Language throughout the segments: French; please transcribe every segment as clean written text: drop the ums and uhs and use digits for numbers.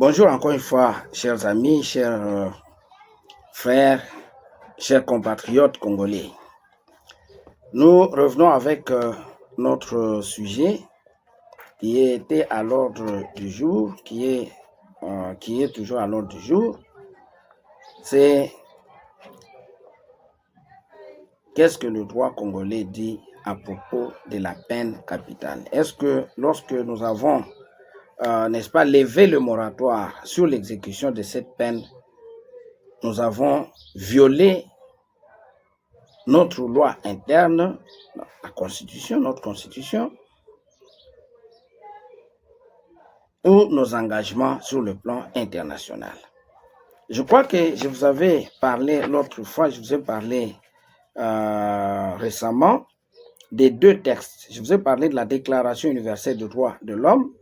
Bonjour encore une fois, chers amis, chers frères, chers compatriotes congolais. Nous revenons avec notre sujet qui était à l'ordre du jour, qui est toujours à l'ordre du jour. C'est qu'est-ce que le droit congolais dit à propos de la peine capitale? Est-ce que lorsque nous avons, n'est-ce pas, levé le moratoire sur l'exécution de cette peine, nous avons violé notre loi interne, la Constitution, notre Constitution, ou nos engagements sur le plan international? Je crois que je vous avais parlé l'autre fois, je vous ai parlé récemment des deux textes. Je vous ai parlé de la Déclaration universelle des droits de l'homme,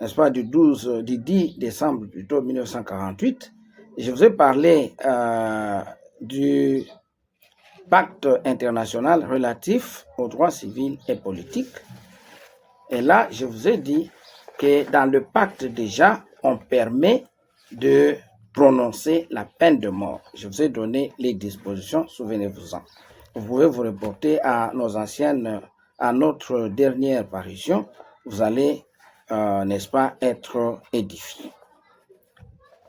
n'est-ce pas, du 10 décembre plutôt 1948. Et je vous ai parlé du pacte international relatif aux droits civils et politiques. Et là, je vous ai dit que dans le pacte déjà, on permet de prononcer la peine de mort. Je vous ai donné les dispositions, souvenez-vous-en. Vous pouvez vous reporter à à notre dernière parution. Vous allez, n'est-ce pas, être édifié.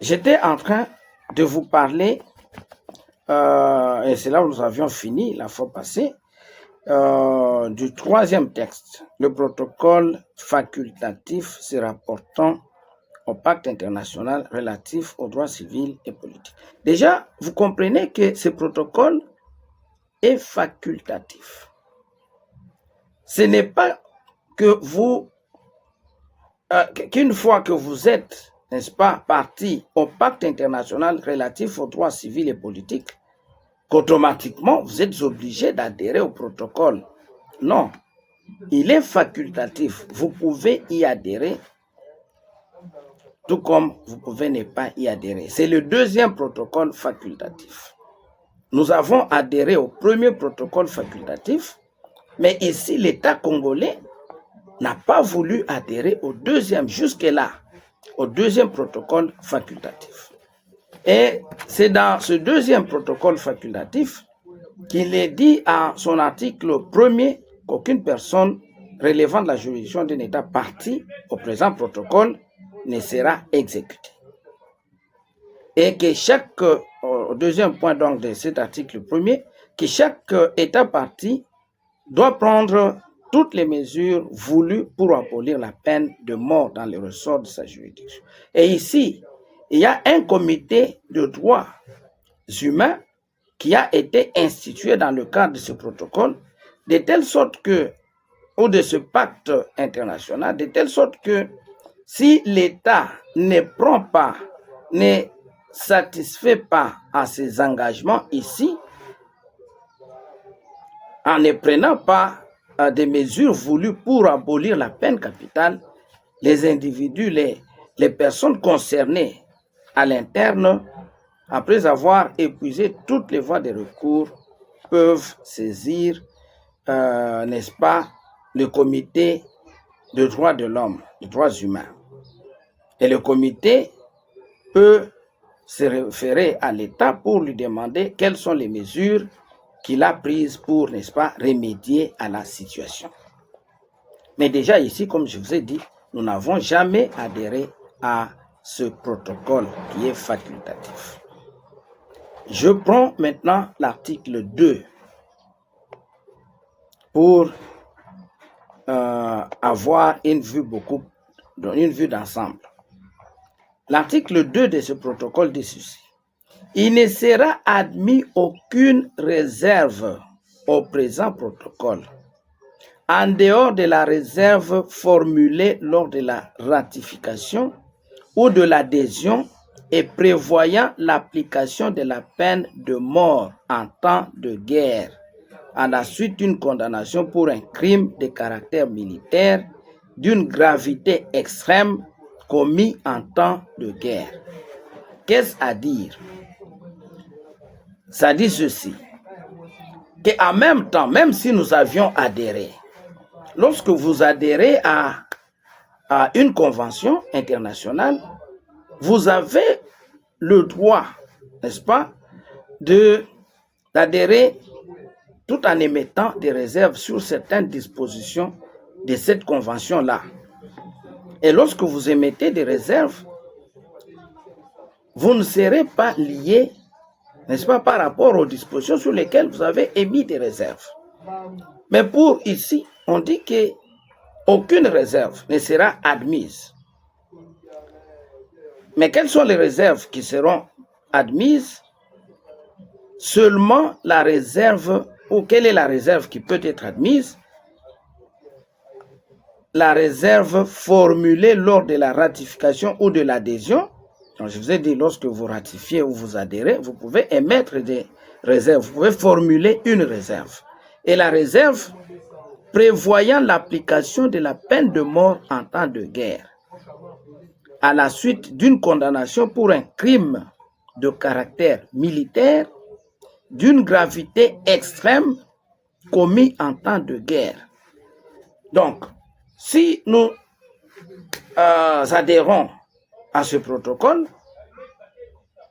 J'étais en train de vous parler, et c'est là où nous avions fini la fois passée, du troisième texte, le protocole facultatif se rapportant au pacte international relatif aux droits civils et politiques. Déjà, vous comprenez que ce protocole est facultatif. Ce n'est pas que qu'une fois que vous êtes, n'est-ce pas, parti au pacte international relatif aux droits civils et politiques, qu'automatiquement vous êtes obligé d'adhérer au protocole. Non, il est facultatif. Vous pouvez y adhérer, tout comme vous pouvez ne pas y adhérer. C'est le deuxième protocole facultatif. Nous avons adhéré au premier protocole facultatif, mais ici l'État congolais n'a pas voulu adhérer au deuxième, jusque-là, au deuxième protocole facultatif. Et c'est dans ce deuxième protocole facultatif qu'il est dit à son article premier qu'aucune personne relevant de la juridiction d'un État parti au présent protocole ne sera exécutée. Et que chaque, au deuxième point donc de cet article premier, que chaque État parti doit prendre toutes les mesures voulues pour abolir la peine de mort dans les ressorts de sa juridiction. Et ici, il y a un comité de droits humains qui a été institué dans le cadre de ce protocole, de telle sorte que, ou de ce pacte international, de telle sorte que si l'État ne prend pas, ne satisfait pas à ses engagements ici, en ne prenant pas des mesures voulues pour abolir la peine capitale, les individus, les personnes concernées à l'interne, après avoir épuisé toutes les voies de recours, peuvent saisir, n'est-ce pas, le comité de droits de l'homme, des droits humains. Et le comité peut se référer à l'État pour lui demander quelles sont les mesures qu'il a prises pour, n'est-ce pas, remédier à la situation. Mais déjà ici, comme je vous ai dit, nous n'avons jamais adhéré à ce protocole qui est facultatif. Je prends maintenant l'article 2 pour avoir une vue d'ensemble. L'article 2 de ce protocole dit ceci. Il ne sera admis aucune réserve au présent protocole, en dehors de la réserve formulée lors de la ratification ou de l'adhésion et prévoyant l'application de la peine de mort en temps de guerre, à la suite d'une condamnation pour un crime de caractère militaire d'une gravité extrême commis en temps de guerre. Qu'est-ce à dire? Ça dit ceci, qu'en même temps, même si nous avions adhéré, lorsque vous adhérez à une convention internationale, vous avez le droit, n'est-ce pas, d'adhérer tout en émettant des réserves sur certaines dispositions de cette convention-là. Et lorsque vous émettez des réserves, vous ne serez pas lié, n'est-ce pas, par rapport aux dispositions sur lesquelles vous avez émis des réserves. Mais pour ici, on dit qu'aucune réserve ne sera admise. Mais quelles sont les réserves qui seront admises? Seulement la réserve, ou quelle est la réserve qui peut être admise? La réserve formulée lors de la ratification ou de l'adhésion. Donc, je vous ai dit, lorsque vous ratifiez ou vous adhérez, vous pouvez émettre des réserves, vous pouvez formuler une réserve. Et la réserve prévoyant l'application de la peine de mort en temps de guerre, à la suite d'une condamnation pour un crime de caractère militaire, d'une gravité extrême commis en temps de guerre. Donc, si nous adhérons à ce protocole,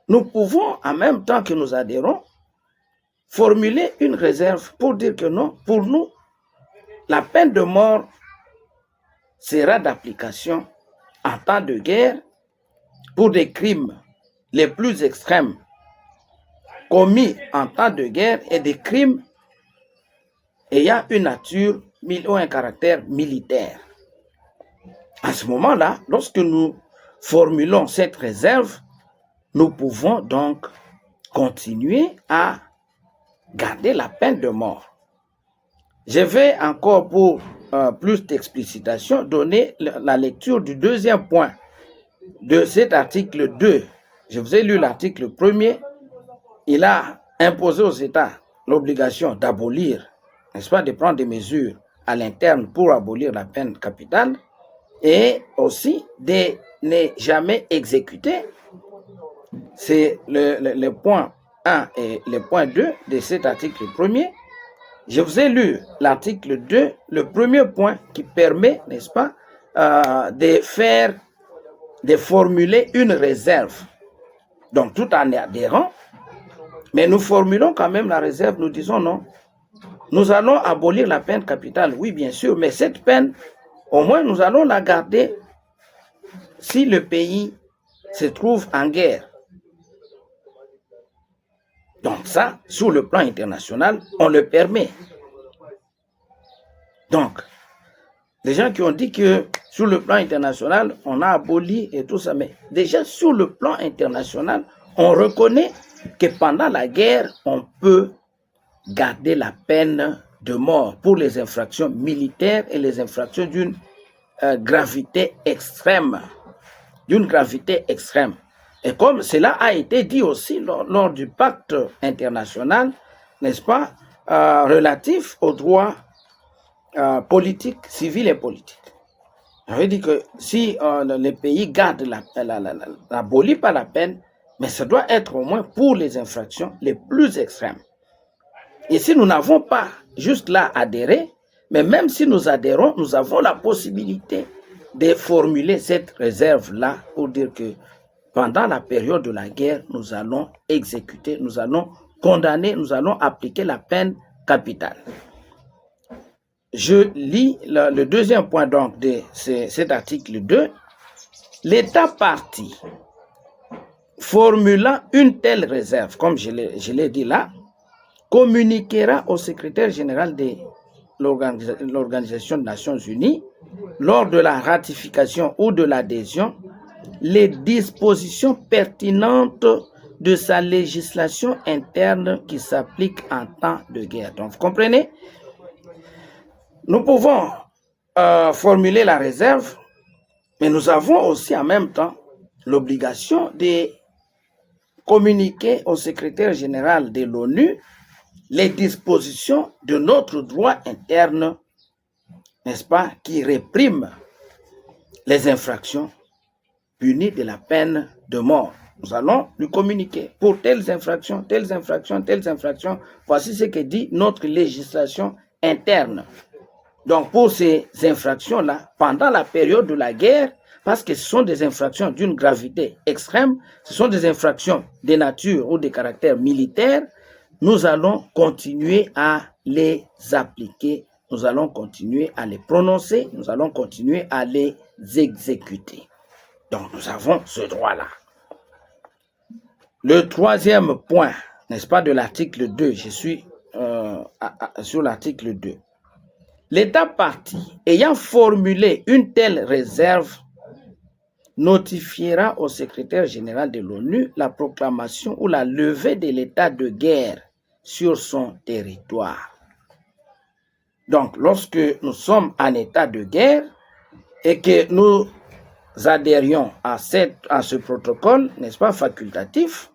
nous pouvons, en même temps que nous adhérons, formuler une réserve pour dire que non, pour nous, la peine de mort sera d'application en temps de guerre pour des crimes les plus extrêmes commis en temps de guerre et des crimes ayant une nature ou un caractère militaire. À ce moment-là, lorsque nous formulons cette réserve, nous pouvons donc continuer à garder la peine de mort. Je vais encore, pour plus d'explicitation, donner la lecture du deuxième point de cet article 2. Je vous ai lu l'article 1er. Il a imposé aux États l'obligation d'abolir, n'est-ce pas, de prendre des mesures à l'interne pour abolir la peine capitale et aussi de ne jamais exécuter. C'est le point 1 et le point 2 de cet article 1er. Je vous ai lu l'article 2, le premier point qui permet, n'est-ce pas, de formuler une réserve. Donc, tout en adhérant, mais nous formulons quand même la réserve, nous disons non. Nous allons abolir la peine capitale, oui, bien sûr, mais cette peine, au moins, nous allons la garder si le pays se trouve en guerre. Donc ça, sur le plan international, on le permet. Donc, les gens qui ont dit que sur le plan international, on a aboli et tout ça, mais déjà sur le plan international, on reconnaît que pendant la guerre, on peut garder la peine de mort pour les infractions militaires et les infractions d'une gravité extrême. D'une gravité extrême. Et comme cela a été dit aussi lors du pacte international, n'est-ce pas, relatif aux droits politiques, civils et politiques. Ça veut dire que si les pays gardent l'abolit pas la peine, mais ça doit être au moins pour les infractions les plus extrêmes. Et si nous n'avons pas juste là adhéré, mais même si nous adhérons, nous avons la possibilité de formuler cette réserve-là pour dire que pendant la période de la guerre, nous allons exécuter, nous allons condamner, nous allons appliquer la peine capitale. Je lis le deuxième point donc de cet article 2. L'État partie formulant une telle réserve, comme je l'ai dit là, communiquera au secrétaire général de l'Organisation des Nations Unies, lors de la ratification ou de l'adhésion, les dispositions pertinentes de sa législation interne qui s'applique en temps de guerre. Donc, vous comprenez? Nous pouvons formuler la réserve, mais nous avons aussi en même temps l'obligation de communiquer au secrétaire général de l'ONU les dispositions de notre droit interne, n'est-ce pas, qui répriment les infractions punies de la peine de mort. Nous allons lui communiquer pour telles infractions, telles infractions, telles infractions. Voici ce que dit notre législation interne. Donc, pour ces infractions-là, pendant la période de la guerre, parce que ce sont des infractions d'une gravité extrême, ce sont des infractions de nature ou de caractère militaire, nous allons continuer à les appliquer, nous allons continuer à les prononcer, nous allons continuer à les exécuter. Donc nous avons ce droit-là. Le troisième point, n'est-ce pas, de l'article 2, je suis sur l'article 2. L'État partie ayant formulé une telle réserve notifiera au secrétaire général de l'ONU la proclamation ou la levée de l'état de guerre sur son territoire. Donc, lorsque nous sommes en état de guerre et que nous adhérions à ce protocole, n'est-ce pas, facultatif,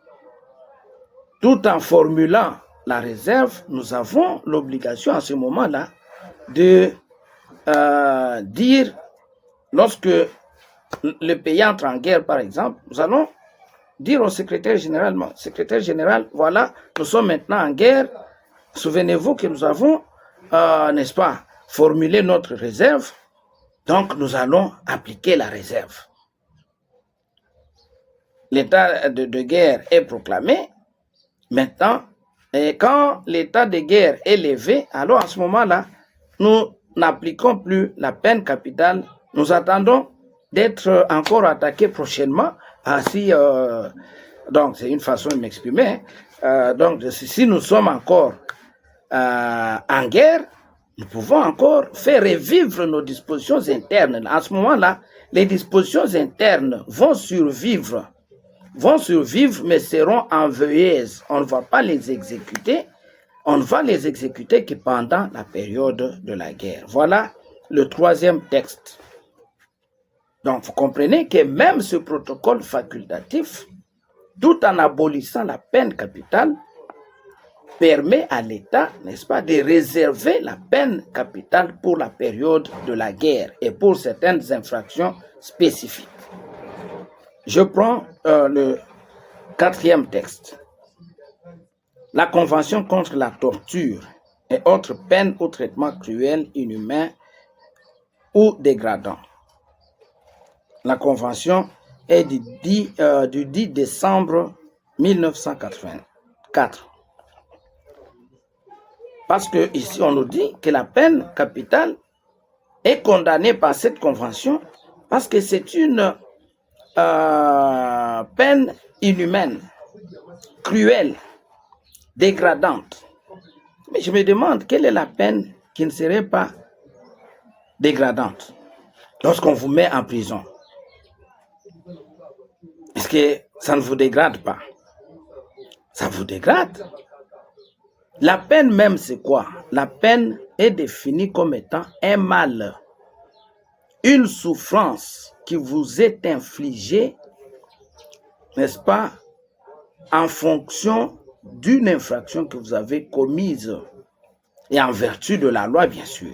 tout en formulant la réserve, nous avons l'obligation à ce moment-là de dire, lorsque le pays entre en guerre, par exemple, nous allons dire au secrétaire général, voilà, nous sommes maintenant en guerre. Souvenez-vous que nous avons, n'est-ce pas, formulé notre réserve. Donc, nous allons appliquer la réserve. L'état de guerre est proclamé. Maintenant, et quand l'état de guerre est levé, alors à ce moment-là, nous n'appliquons plus la peine capitale. Nous attendons d'être encore attaqués prochainement. Donc, c'est une façon de m'exprimer. Donc, si nous sommes encore en guerre, nous pouvons encore faire revivre nos dispositions internes. À ce moment-là, les dispositions internes vont survivre, mais seront enveilleuses. On ne va pas les exécuter. On ne va les exécuter que pendant la période de la guerre. Voilà le troisième texte. Donc, vous comprenez que même ce protocole facultatif, tout en abolissant la peine capitale, permet à l'État, n'est-ce pas, de réserver la peine capitale pour la période de la guerre et pour certaines infractions spécifiques. Je prends le quatrième texte. La Convention contre la torture et autres peines ou traitements cruels, inhumains ou dégradants. La Convention est du 10 décembre 1984. Parce que ici on nous dit que la peine capitale est condamnée par cette convention parce que c'est une peine inhumaine, cruelle, dégradante. Mais je me demande quelle est la peine qui ne serait pas dégradante lorsqu'on vous met en prison. Est-ce que ça ne vous dégrade pas? Ça vous dégrade. La peine même, c'est quoi? La peine est définie comme étant un mal, une souffrance qui vous est infligée, n'est-ce pas, en fonction d'une infraction que vous avez commise et en vertu de la loi, bien sûr.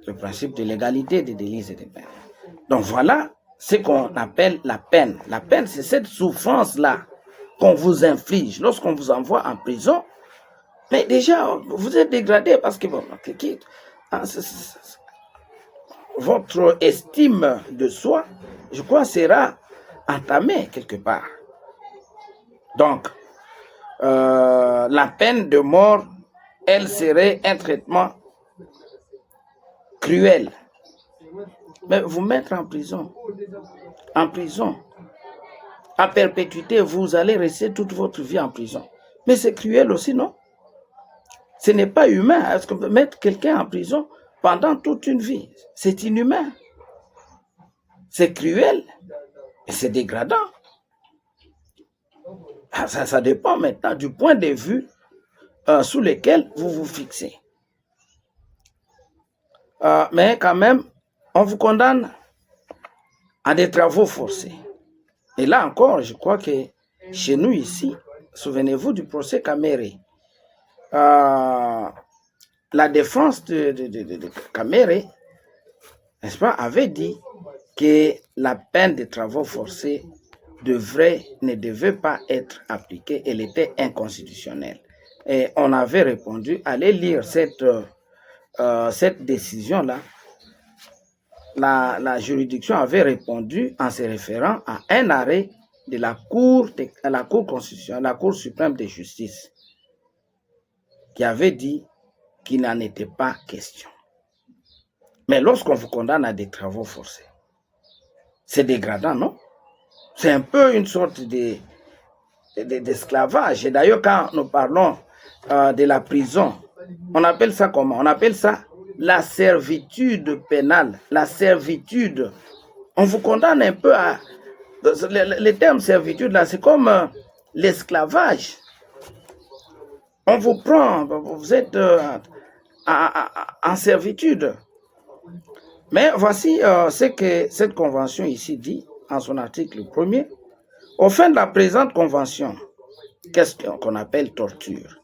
Le principe de l'égalité des délits et des peines. Donc voilà ce qu'on appelle la peine. La peine, c'est cette souffrance-là qu'on vous inflige lorsqu'on vous envoie en prison. Mais déjà, vous êtes dégradé parce que votre estime de soi, je crois, sera entamée quelque part. Donc, la peine de mort, elle serait un traitement cruel. Mais vous mettre en prison, à perpétuité, vous allez rester toute votre vie en prison. Mais c'est cruel aussi, non? Ce n'est pas humain. Est-ce qu'on peut mettre quelqu'un en prison pendant toute une vie? C'est inhumain. C'est cruel. Et c'est dégradant. Ça dépend maintenant du point de vue sous lequel vous vous fixez. Mais quand même, on vous condamne à des travaux forcés. Et là encore, je crois que chez nous ici, souvenez-vous du procès Kamere. La défense de Kamere, n'est-ce pas, avait dit que la peine de travaux forcés ne devait pas être appliquée, elle était inconstitutionnelle. Et on avait répondu, allez lire cette décision-là la juridiction avait répondu en se référant à un arrêt de la Cour constitutionnelle, la Cour suprême de justice, qui avait dit qu'il n'en était pas question. Mais lorsqu'on vous condamne à des travaux forcés, c'est dégradant, non? C'est un peu une sorte d'esclavage. Et d'ailleurs, quand nous parlons de la prison, on appelle ça comment? On appelle ça la servitude pénale, la servitude. On vous condamne un peu à... Le terme servitude, là, c'est comme l'esclavage. On vous prend, vous êtes en servitude. Mais voici ce que cette convention ici dit en son article 1er. Au fin de la présente convention, qu'est-ce qu'on appelle torture?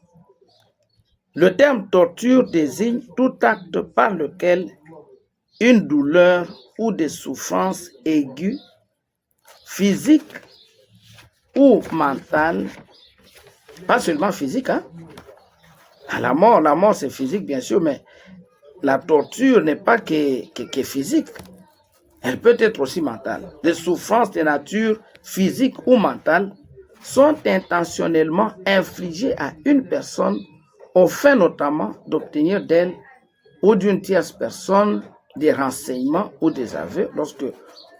Le terme torture désigne tout acte par lequel une douleur ou des souffrances aiguës, physiques ou mentales, pas seulement physique, hein? La mort c'est physique bien sûr, mais la torture n'est pas que physique. Elle peut être aussi mentale. Les souffrances de nature physique ou mentale sont intentionnellement infligées à une personne au fin notamment d'obtenir d'elle ou d'une tierce personne des renseignements ou des aveux. Lorsque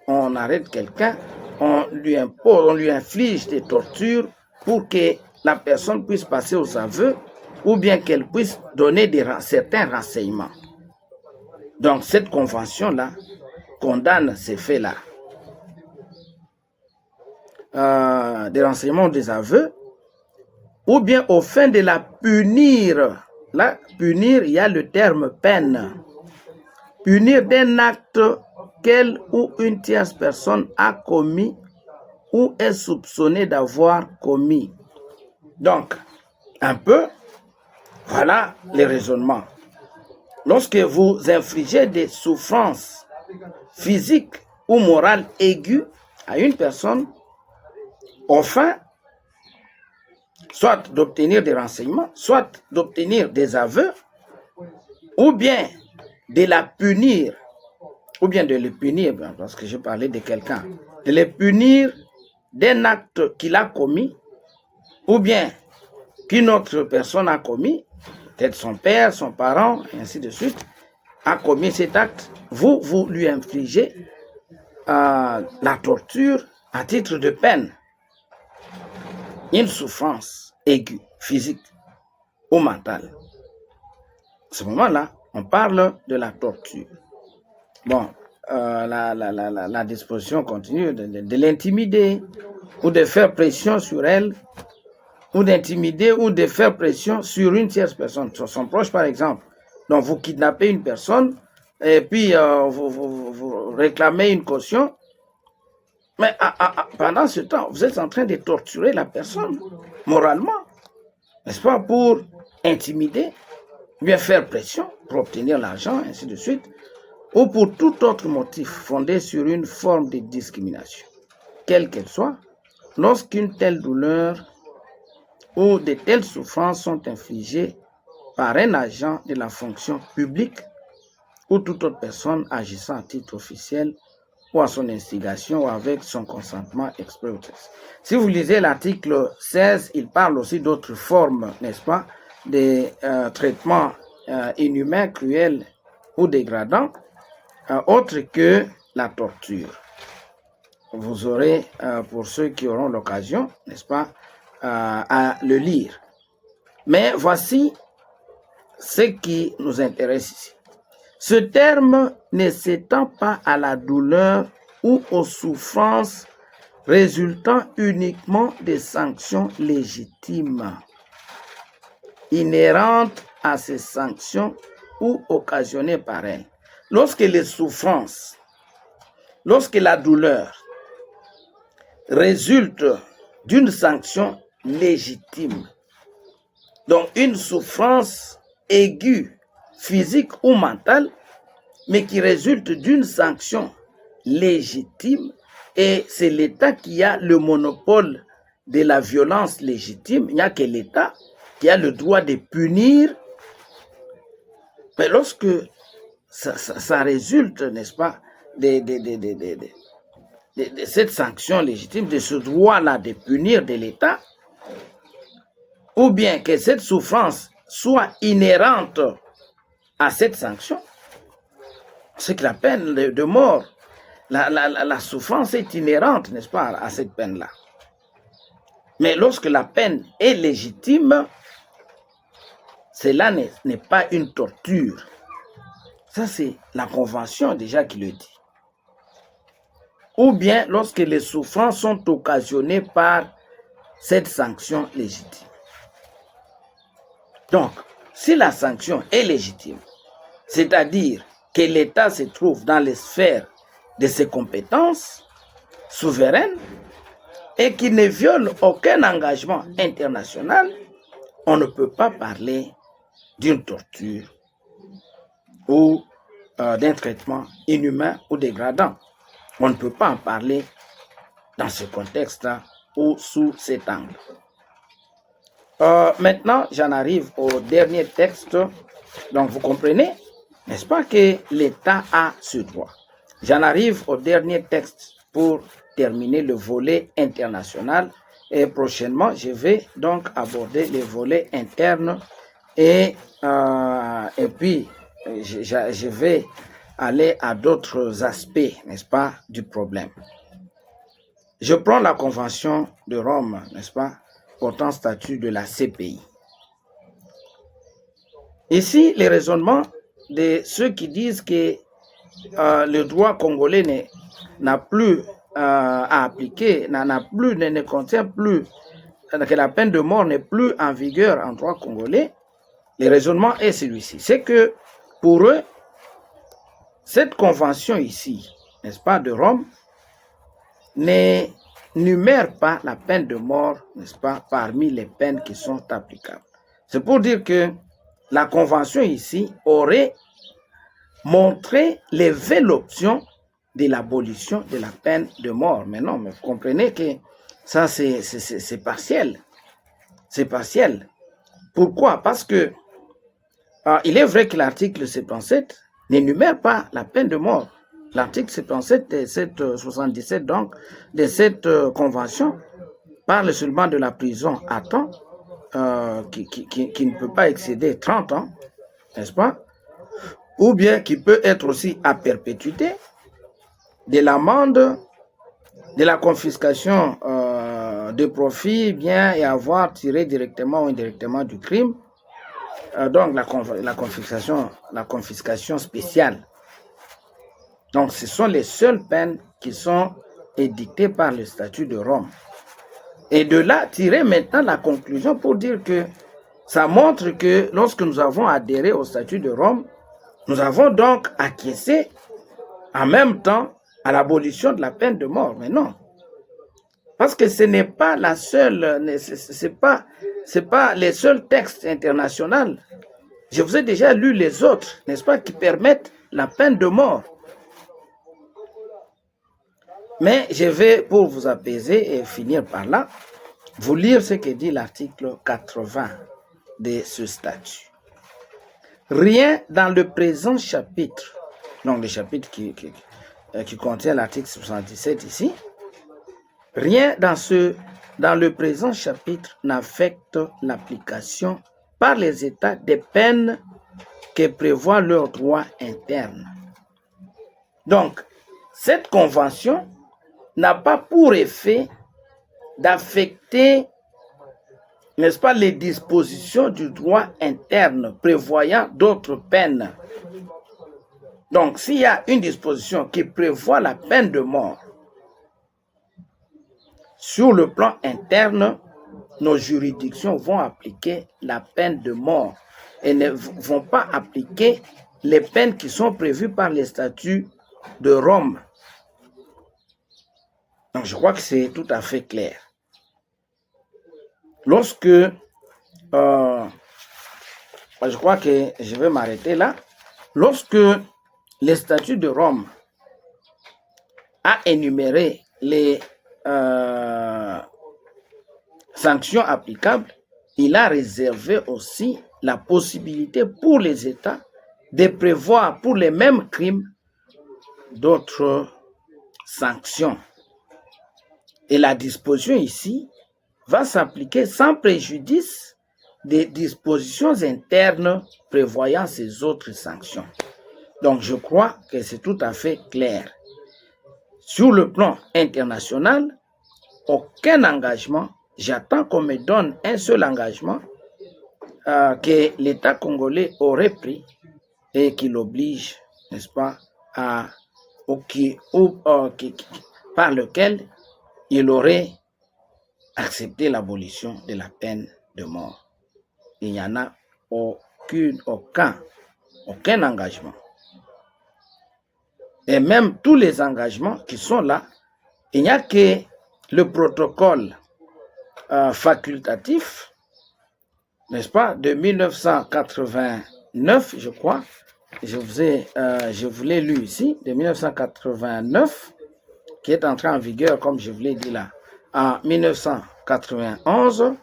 on arrête quelqu'un, on lui impose, on lui inflige des tortures pour que la personne puisse passer aux aveux ou bien qu'elle puisse donner certains renseignements. Donc cette convention-là condamne ces faits-là. Des renseignements ou des aveux, ou bien au fin de la punir. Là, punir, il y a le terme peine. Punir d'un acte qu'elle ou une tierce personne a commis ou est soupçonnée d'avoir commis. Donc, un peu, voilà les raisonnements. Lorsque vous infligez des souffrances physiques ou morales aiguës à une personne, au fin, soit d'obtenir des renseignements, soit d'obtenir des aveux, ou bien de la punir, ou bien de le punir, parce que je parlais de quelqu'un, de le punir d'un acte qu'il a commis, ou bien qu'une autre personne a commis, peut-être son père, son parent, et ainsi de suite, a commis cet acte, vous lui infligez la torture à titre de peine, une souffrance aiguë, physique ou mentale. À ce moment-là, on parle de la torture. Bon, la disposition continue de l'intimider ou de faire pression sur elle, ou d'intimider ou de faire pression sur une tierce personne, sur son proche par exemple. Donc vous kidnappez une personne et puis vous réclamez une caution, mais pendant ce temps, vous êtes en train de torturer la personne moralement, n'est-ce pas, pour intimider, bien faire pression pour obtenir l'argent, ainsi de suite, ou pour tout autre motif fondé sur une forme de discrimination, quelle qu'elle soit, lorsqu'une telle douleur ou de telles souffrances sont infligées par un agent de la fonction publique ou toute autre personne agissant à titre officiel ou à son instigation ou avec son consentement exprès ou tacite. Si vous lisez l'article 16, il parle aussi d'autres formes, n'est-ce pas, de traitements inhumains, cruels ou dégradants, autres que la torture. Vous aurez, pour ceux qui auront l'occasion, n'est-ce pas, à le lire. Mais voici ce qui nous intéresse ici. Ce terme ne s'étend pas à la douleur ou aux souffrances résultant uniquement des sanctions légitimes, inhérentes à ces sanctions ou occasionnées par elles. Lorsque les souffrances, lorsque la douleur résulte d'une sanction légitime, donc une souffrance aiguë, physique ou mentale, mais qui résulte d'une sanction légitime, et c'est l'État qui a le monopole de la violence légitime. Il n'y a que l'État qui a le droit de punir. Mais lorsque ça résulte, n'est-ce pas, de cette sanction légitime, de ce droit-là de punir de l'État, ou bien que cette souffrance soit inhérente à cette sanction. C'est que la peine de mort, la souffrance est inhérente, n'est-ce pas, à cette peine-là. Mais lorsque la peine est légitime, cela n'est pas une torture. Ça, c'est la Convention déjà qui le dit. Ou bien lorsque les souffrances sont occasionnées par cette sanction légitime. Donc, si la sanction est légitime, c'est-à-dire que l'État se trouve dans les sphères de ses compétences souveraines et qu'il ne viole aucun engagement international, on ne peut pas parler d'une torture ou d'un traitement inhumain ou dégradant. On ne peut pas en parler dans ce contexte-là ou sous cet angle. Maintenant, j'en arrive au dernier texte. Donc, vous comprenez, n'est-ce pas, que l'État a ce droit. J'en arrive au dernier texte pour terminer le volet international. Et prochainement, je vais donc aborder les volets internes et puis je vais aller à d'autres aspects, n'est-ce pas, du problème. Je prends la Convention de Rome, n'est-ce pas, portant statut de la CPI. Ici, les raisonnements de ceux qui disent que le droit congolais n'a plus à appliquer, ne contient plus, que la peine de mort n'est plus en vigueur en droit congolais, le raisonnement est celui-ci. C'est que pour eux, cette convention ici, n'est-ce pas, de Rome, n'énumère pas la peine de mort, n'est-ce pas, parmi les peines qui sont applicables. C'est pour dire que la convention ici aurait montré lever l'option de l'abolition de la peine de mort. Mais non, mais vous comprenez que ça, c'est partiel. C'est partiel. Pourquoi? Parce que il est vrai que l'article 77 n'énumère pas la peine de mort. L'article 77 et 77 donc de cette convention parle seulement de la prison à temps qui ne peut pas excéder 30 ans, n'est-ce pas? Ou bien qui peut être aussi à perpétuité, de l'amende, de la confiscation de profits, biens et avoirs tirés directement ou indirectement du crime. Donc la confiscation spéciale. Donc ce sont les seules peines qui sont édictées par le statut de Rome. Et de là, tirer maintenant la conclusion pour dire que ça montre que lorsque nous avons adhéré au statut de Rome, nous avons donc acquiescé en même temps à l'abolition de la peine de mort. Mais non. Parce que ce n'est pas la seule, c'est pas les seuls textes internationaux. Je vous ai déjà lu les autres, n'est-ce pas, qui permettent la peine de mort. Mais je vais, pour vous apaiser et finir par là, vous lire ce que dit l'article 80 de ce statut. Rien dans le présent chapitre, donc le chapitre qui contient l'article 77 ici, rien dans le présent chapitre n'affecte l'application par les États des peines que prévoit leur droit interne. Donc, cette convention n'a pas pour effet d'affecter, n'est-ce pas, les dispositions du droit interne prévoyant d'autres peines. Donc, s'il y a une disposition qui prévoit la peine de mort, sur le plan interne, nos juridictions vont appliquer la peine de mort et ne vont pas appliquer les peines qui sont prévues par les statuts de Rome. Donc, je crois que c'est tout à fait clair. Lorsque, je crois que je vais m'arrêter là, lorsque les statuts de Rome a énuméré les sanctions applicables, il a réservé aussi la possibilité pour les États de prévoir pour les mêmes crimes d'autres sanctions. Et la disposition ici va s'appliquer sans préjudice des dispositions internes prévoyant ces autres sanctions. Donc, je crois que c'est tout à fait clair. Sur le plan international, aucun engagement, j'attends qu'on me donne un seul engagement que l'État congolais aurait pris et qui l'oblige, n'est-ce pas, par lequel il aurait accepté l'abolition de la peine de mort. Il n'y en a aucun engagement. Et même tous les engagements qui sont là, il n'y a que le protocole facultatif, n'est-ce pas, de 1989, je crois. Je vous l'ai lu ici, de 1989, qui est entré en vigueur, comme je vous l'ai dit là, en 1991,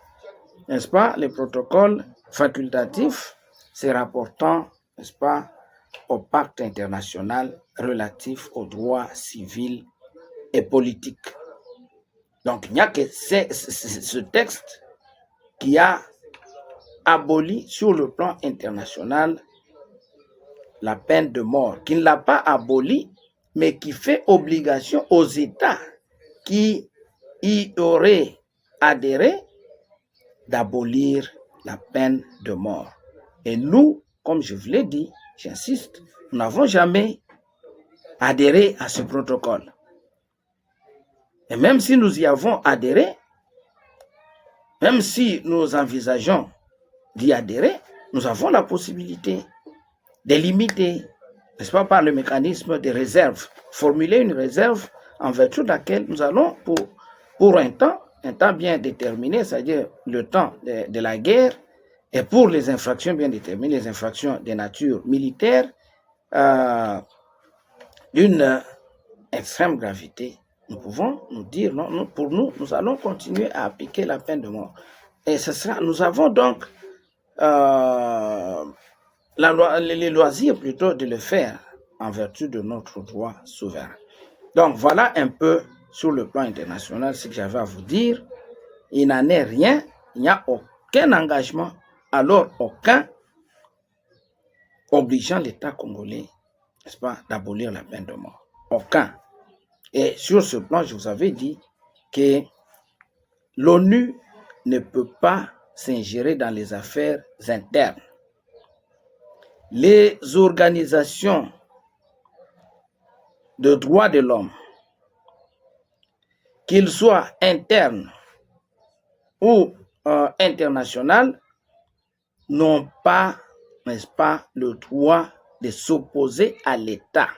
n'est-ce pas, le protocole facultatif se rapportant, n'est-ce pas, au pacte international relatif aux droits civils et politiques. Donc, il n'y a que ce texte qui a aboli sur le plan international la peine de mort, qui ne l'a pas aboli, mais qui fait obligation aux États qui y auraient adhéré d'abolir la peine de mort. Et nous, comme je vous l'ai dit, j'insiste, nous n'avons jamais adhéré à ce protocole. Et même si nous y avons adhéré, même si nous envisageons d'y adhérer, nous avons la possibilité de limiter, n'est-ce pas, par le mécanisme de réserve, formuler une réserve en vertu de laquelle nous allons, pour un temps bien déterminé, c'est-à-dire le temps de la guerre, et pour les infractions bien déterminées, les infractions de nature militaire, d'une extrême gravité, nous pouvons nous dire, non, pour nous, nous allons continuer à appliquer la peine de mort. Et nous avons donc les loisirs plutôt de le faire en vertu de notre droit souverain. Donc voilà un peu sur le plan international ce que j'avais à vous dire. Il n'en est rien, il n'y a aucun engagement, alors aucun, obligeant l'État congolais, n'est-ce pas, d'abolir la peine de mort. Aucun. Et sur ce plan, je vous avais dit que l'ONU ne peut pas s'ingérer dans les affaires internes. Les organisations de droits de l'homme, qu'ils soient internes ou internationales, n'ont pas, n'est-ce pas, le droit de s'opposer à l'État.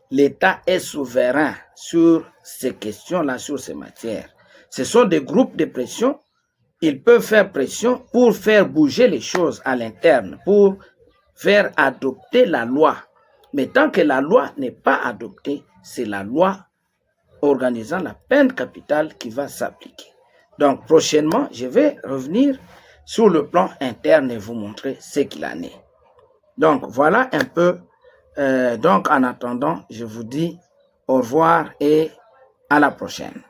L'État est souverain sur ces questions-là, sur ces matières. Ce sont des groupes de pression. Ils peuvent faire pression pour faire bouger les choses à l'interne, pour faire adopter la loi. Mais tant que la loi n'est pas adoptée, c'est la loi organisant la peine capitale qui va s'appliquer. Donc prochainement, je vais revenir sur le plan interne et vous montrer ce qu'il en est. Donc voilà un peu. Donc en attendant, je vous dis au revoir et à la prochaine.